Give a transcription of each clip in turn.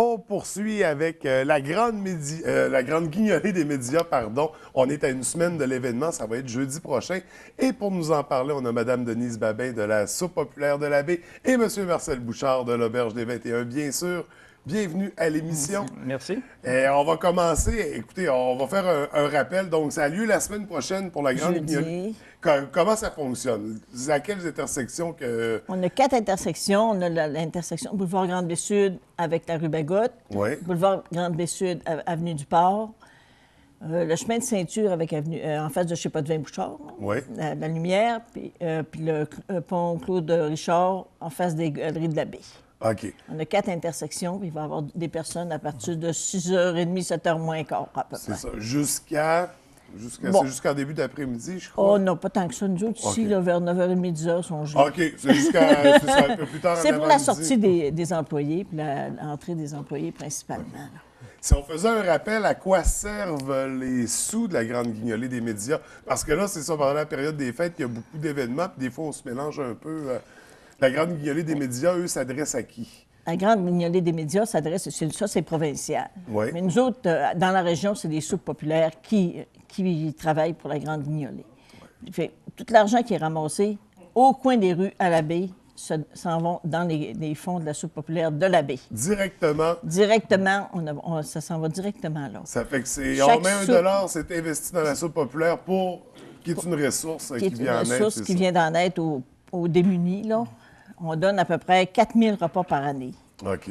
On poursuit avec la grande guignolée des médias, pardon. On est à une semaine de l'événement, ça va être jeudi prochain. Et pour nous en parler, on a Mme Denise Babin de la Soupe populaire de la Baie et M. Marcel Bouchard de l'Auberge des 21, bien sûr. Bienvenue à l'émission. Merci. On va commencer. Écoutez, on va faire un rappel. Donc, ça a lieu la semaine prochaine pour la grande guignolée. Comment ça fonctionne? C'est à quelles intersections que... On a 4 intersections. On a l'intersection boulevard Grande-Baie-Sud avec la rue Bagotte, boulevard Grande-Baie-Sud, avenue du Port, le chemin de ceinture avec en face de chez Potvin-Bouchard, la Lumière, puis le pont Claude Richard en face des Galeries de la Baie. OK. On a 4 intersections, puis il va y avoir des personnes à partir de 6h30, 7h moins quart, à peu près. C'est ça. Jusqu'en début d'après-midi, je crois. Oh non, pas tant que ça. Nous autres, ici, là, vers 9h30, 10h, sont gelés. OK. C'est un peu plus tard. C'est pour la sortie des employés, puis l'entrée des employés principalement. Là. Si on faisait un rappel, à quoi servent les sous de la grande guignolée des médias? Parce que là, c'est ça, pendant la période des fêtes, il y a beaucoup d'événements, puis des fois, on se mélange un peu. La grande guignolée des médias, eux, s'adressent à qui? La grande guignolée des médias s'adresse, ça, c'est provincial. Oui. Mais nous autres, dans la région, c'est des soupes populaires qui travaillent pour la grande guignolée. Fait, tout l'argent qui est ramassé au coin des rues à la baie s'en vont dans les fonds de la soupe populaire de la baie. Directement? Directement, ça s'en va directement là. Ça fait que on met $1, c'est investi dans la soupe populaire qui est une ressource qui vient en aide. Une ressource qui vient en aide aux démunis, là. On donne à peu près 4000 repas par année. OK.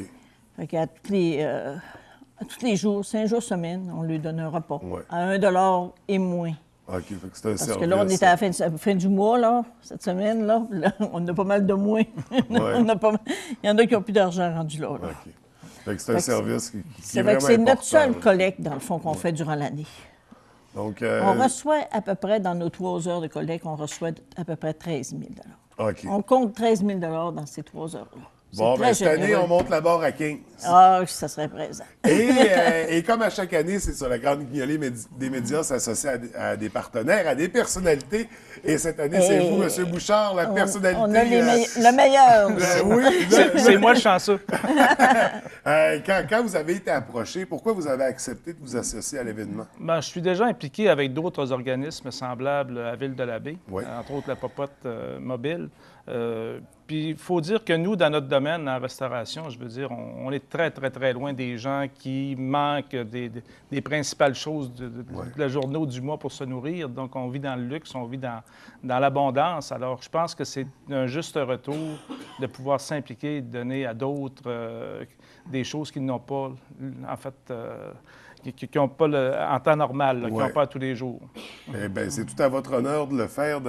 Fait qu'à tous les jours, 5 jours semaine, on lui donne un repas. Ouais. À $1 et moins. OK, fait que c'est un service. Parce que là, on est à la fin du mois, là, cette semaine, là on a pas mal de moins. Ouais. Il y en a qui n'ont plus d'argent rendu là. OK. Fait que c'est un service qui est vraiment important. C'est notre seule collecte, dans le fond, qu'on fait durant l'année. Donc, on reçoit à peu près, dans nos 3 heures de collecte, on reçoit à peu près 13 000 OK. On compte 13 000 dans ces 3 heures-là. Bon, bien, cette année, on monte la barre à 15. Ah, ça serait présent. Et comme à chaque année, c'est ça, la grande guignolée des médias s'associe à des partenaires, à des personnalités. Et cette année, c'est vous, M. Bouchard, la personnalité. On a le meilleur. Oui. C'est moi le chanceux. Quand vous avez été approché, pourquoi vous avez accepté de vous associer à l'événement? Bien, je suis déjà impliqué avec d'autres organismes semblables à Ville-de-la-Baie, entre autres la Popote mobile. Puis il faut dire que nous, dans notre domaine, en restauration, je veux dire, on est très, très, très loin des gens qui manquent des principales choses de la journée ou du mois pour se nourrir. Donc, on vit dans le luxe, on vit dans l'abondance. Alors, je pense que c'est un juste retour de pouvoir s'impliquer et de donner à d'autres des choses qu'ils n'ont pas, en fait, qui n'ont pas en temps normal, qui n'ont pas tous les jours. Eh bien, c'est tout à votre honneur de le faire.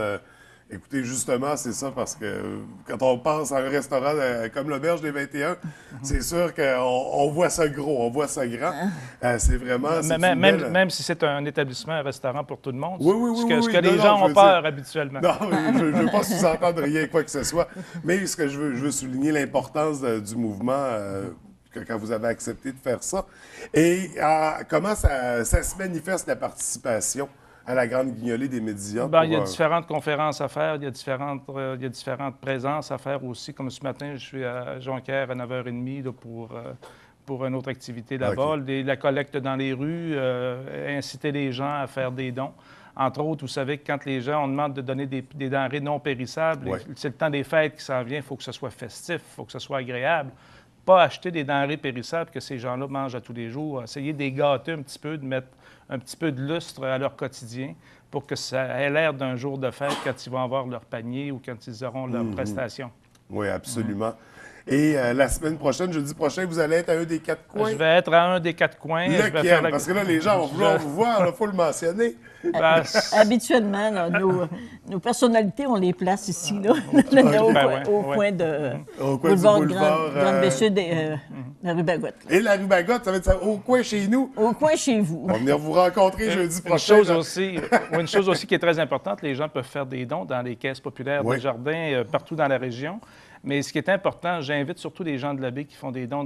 Écoutez, justement, c'est ça, parce que quand on pense à un restaurant comme l'Auberge des 21, c'est sûr qu'on voit ça gros, on voit ça grand. C'est vraiment... Même si c'est un établissement, un restaurant pour tout le monde, ce que les gens ont peur habituellement. Non, je ne veux pas sous-entendre rien, quoi que ce soit. Mais ce que je veux souligner, l'importance du mouvement... quand vous avez accepté de faire ça. Et comment ça se manifeste, la participation à la grande guignolée des médias? Bien, il y a différentes conférences à faire, il y a différentes présences à faire aussi. Comme ce matin, je suis à Jonquière à 9h30 là, pour une autre activité là-bas. La collecte dans les rues, inciter les gens à faire des dons. Entre autres, vous savez que quand les gens, on demande de donner des denrées non périssables, c'est le temps des fêtes qui s'en vient, il faut que ce soit festif, il faut que ce soit agréable. Pas acheter des denrées périssables que ces gens-là mangent à tous les jours. Essayer de les gâter un petit peu, de mettre un petit peu de lustre à leur quotidien pour que ça ait l'air d'un jour de fête quand ils vont avoir leur panier ou quand ils auront leur prestation. Oui, absolument. Et la semaine prochaine, jeudi prochain, vous allez être à un des 4 coins? Je vais être à un des 4 coins. Lequel? Parce que là, les gens vont vouloir vous voir, il faut le mentionner. Habituellement, là, nos personnalités, on les place ici, là, au coin de boulevard Grande-Baie-Sud et la rue Bagotte. Et la rue Bagotte, ça va être au coin chez nous? Au coin chez vous. On va venir vous rencontrer jeudi prochain. Une chose aussi qui est très importante, les gens peuvent faire des dons dans les caisses populaires des jardins partout dans la région. Mais ce qui est important, j'invite surtout les gens de la baie qui font des dons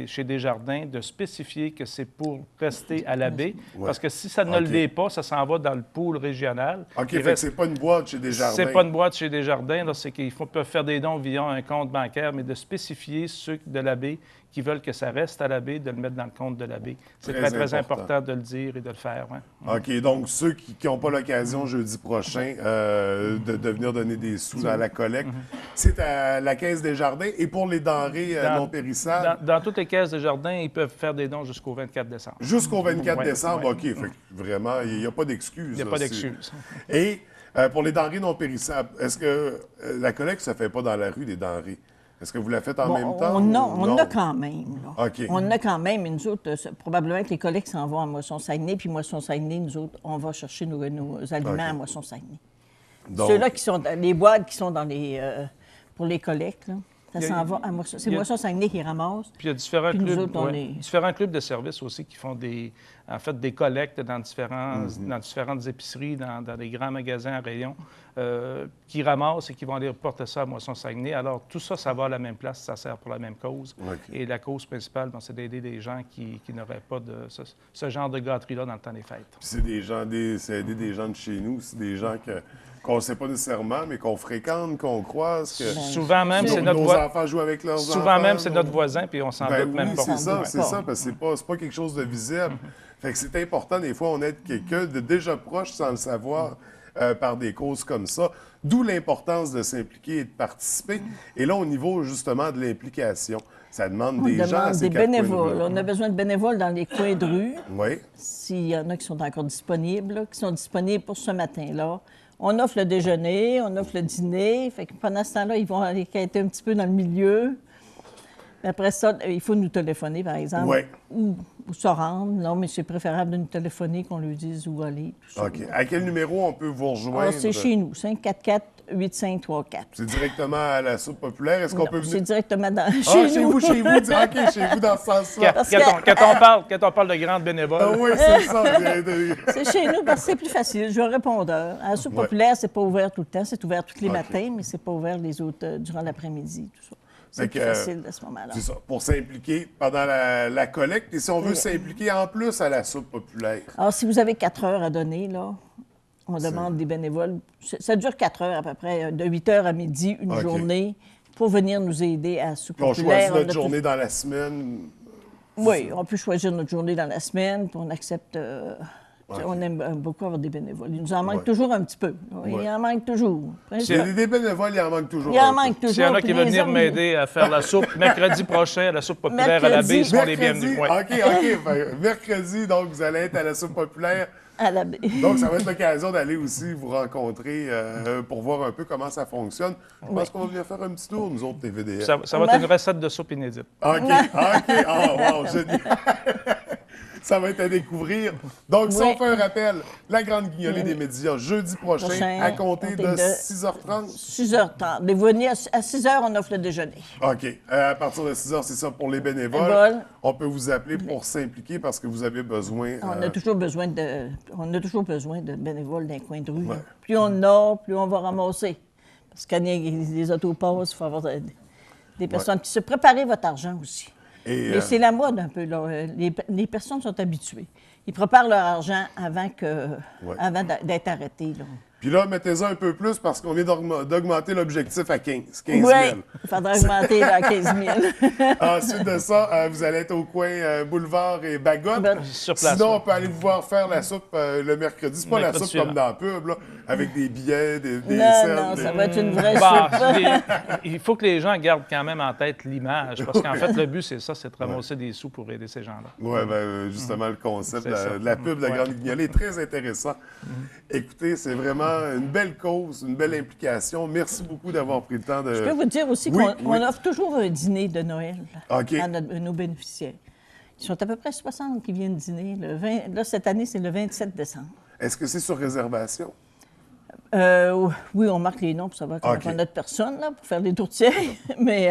chez Desjardins de spécifier que c'est pour rester à la baie. Parce que si ça ne l'est pas, ça s'en va dans le pool régional. OK, fait que c'est pas une boîte chez Desjardins. C'est pas une boîte chez Desjardins. C'est qu'ils peuvent faire des dons via un compte bancaire, mais de spécifier ceux de la baie qui veulent que ça reste à la baie, de le mettre dans le compte de la baie. C'est très important de le dire et de le faire. Ouais. OK. Donc, ceux qui n'ont pas l'occasion jeudi prochain de venir donner des sous à la collecte, c'est à la Caisse des Jardins. Et pour les denrées non périssables? Dans toutes les caisses de jardin, ils peuvent faire des dons jusqu'au 24 décembre. Jusqu'au 24 décembre, OK. Fait que vraiment, il n'y a pas d'excuse. Il n'y a pas d'excuse. Et pour les denrées non périssables, est-ce que la collecte ne se fait pas dans la rue, des denrées? Est-ce que vous la faites en même temps? On a quand même. Là. OK. On a quand même. Et nous autres, probablement que les collectes s'en vont à Moisson-Saguenay. Puis Moisson-Saguenay, nous autres, on va chercher nos aliments à Moisson-Saguenay. Ceux-là qui sont les boîtes qui sont dans les pour les collectes, là, ça s'en va à Moisson. C'est Moisson-Saguenay qui ramasse. Puis il y a différents clubs de services aussi qui font des collectes dans différentes épiceries, dans des grands magasins à rayons, qui ramassent et qui vont aller porter ça à Moisson-Saguenay. Alors, tout ça, ça va à la même place, ça sert pour la même cause. Okay. Et la cause principale, c'est d'aider les gens qui n'auraient pas de ce genre de gâterie-là dans le temps des fêtes. Puis c'est aider des gens de chez nous, c'est des gens qu'on ne sait pas nécessairement, mais qu'on fréquente, qu'on croise. Souvent même, c'est notre voisin. Nos enfants jouent avec leurs enfants. Souvent même, c'est notre voisin, puis on s'en doute même pas. C'est ça, parce que c'est pas quelque chose de visible. Fait que c'est important, des fois, on aide quelqu'un de déjà proche sans le savoir par des causes comme ça. D'où l'importance de s'impliquer et de participer. Et là, au niveau, justement, de l'implication, ça demande des gens à ces bénévoles. On a besoin de bénévoles dans les coins de rue. Oui. S'il y en a qui sont encore disponibles, là, qui sont disponibles pour ce matin-là. On offre le déjeuner, on offre le dîner. Fait que pendant ce temps-là, ils vont aller quêter un petit peu dans le milieu. Puis après ça, il faut nous téléphoner, par exemple. Oui. Ou se rendre. Non, mais c'est préférable de nous téléphoner qu'on lui dise où aller. Tout ça. OK. À quel numéro on peut vous rejoindre? C'est chez nous, 544-8534. C'est directement à la soupe populaire. Est-ce qu'on peut venir? C'est directement chez vous. OK, chez vous, dans ce sens-là. Quand on parle de grandes bénévoles. Oui, c'est ça. C'est chez nous parce que c'est plus facile. J'ai un répondeur. À la soupe populaire, c'est pas ouvert tout le temps. C'est ouvert tous les matins, mais c'est pas ouvert les autres durant l'après-midi, tout ça. C'est plus facile à ce moment-là. C'est ça, pour s'impliquer pendant la collecte. Et si on veut s'impliquer en plus à la soupe populaire? Alors, si vous avez 4 heures à donner, là, on demande des bénévoles. Ça dure 4 heures à peu près, de 8 heures à midi, une journée, pour venir nous aider à la soupe populaire. On choisit notre journée dans la semaine? Oui, on peut choisir notre journée dans la semaine, puis on accepte... On aime beaucoup avoir des bénévoles. Il nous en manque toujours un petit peu. Il en manque toujours. S'il y a des bénévoles, il en manque toujours. Il en manque toujours. S'il y en a qui veulent venir m'aider à faire la soupe mercredi prochain à la soupe populaire à la baie, ils sont les bienvenus. OK. Mercredi, donc, vous allez être à la soupe populaire. À la baie. Donc, ça va être l'occasion d'aller aussi vous rencontrer pour voir un peu comment ça fonctionne. Je pense qu'on va venir faire un petit tour, nous autres, TVDF. Ça va être une recette de soupe inédite. OK. Oh, wow, génial. Ça va être à découvrir. Donc, si on fait un rappel, la Grande Guignolée des médias, jeudi prochain, à compter de 6h30. 6h30. Mais vous venez à 6h, on offre le déjeuner. OK. À partir de 6h, c'est ça pour les bénévoles. On peut vous appeler pour s'impliquer parce que vous avez besoin... On a toujours besoin de bénévoles dans les coins de rue. Ouais. Plus on a, plus on va ramasser. Parce que quand il y a des autopasses, il faut avoir des personnes qui se préparent votre argent aussi. Mais c'est la mode un peu. Là. Les personnes sont habituées. Ils préparent leur argent avant d'être arrêtés. Là. Puis là, mettez-en un peu plus parce qu'on vient d'augmenter l'objectif à 15 000. Oui, il faudra augmenter à 15 000. Ensuite de ça, vous allez être au coin Boulevard et Bagotte. Sur place, sinon, on peut aller vous voir faire la soupe le mercredi. C'est pas la soupe comme dans la pub, là, avec des billets, des Non, ça va être une vraie soupe. Il faut que les gens gardent quand même en tête l'image. Parce qu'en fait, le but, c'est ça, c'est de ramasser des sous pour aider ces gens-là. Oui, justement, le concept de la pub de la Grande Guignolée est très intéressant. Écoutez, c'est vraiment une belle cause, une belle implication. Merci beaucoup d'avoir pris le temps de... Je peux vous dire aussi qu'on offre toujours un dîner de Noël à nos bénéficiaires. Ils sont à peu près 60 qui viennent dîner. Là, cette année, c'est le 27 décembre. Est-ce que c'est sur réservation? Oui, on marque les noms pour savoir qu'on a notre personne là, pour faire les tourtières. Mais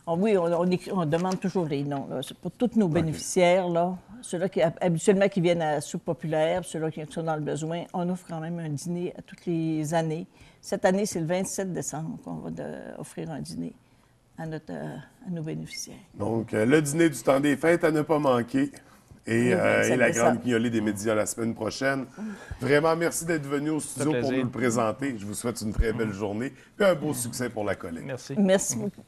oui, on demande toujours les noms. Là. C'est pour tous nos bénéficiaires, là, ceux-là qui habituellement qui viennent à la soupe populaire, ceux-là qui sont dans le besoin, on offre quand même un dîner à toutes les années. Cette année, c'est le 27 décembre qu'on va offrir un dîner à nos bénéficiaires. Donc, le dîner du temps des fêtes à ne pas manquer. Et la Grande Guignolée des médias la semaine prochaine. Vraiment, merci d'être venu au studio pour nous le présenter. Je vous souhaite une très belle journée et un beau succès pour la collecte. Merci. Merci beaucoup.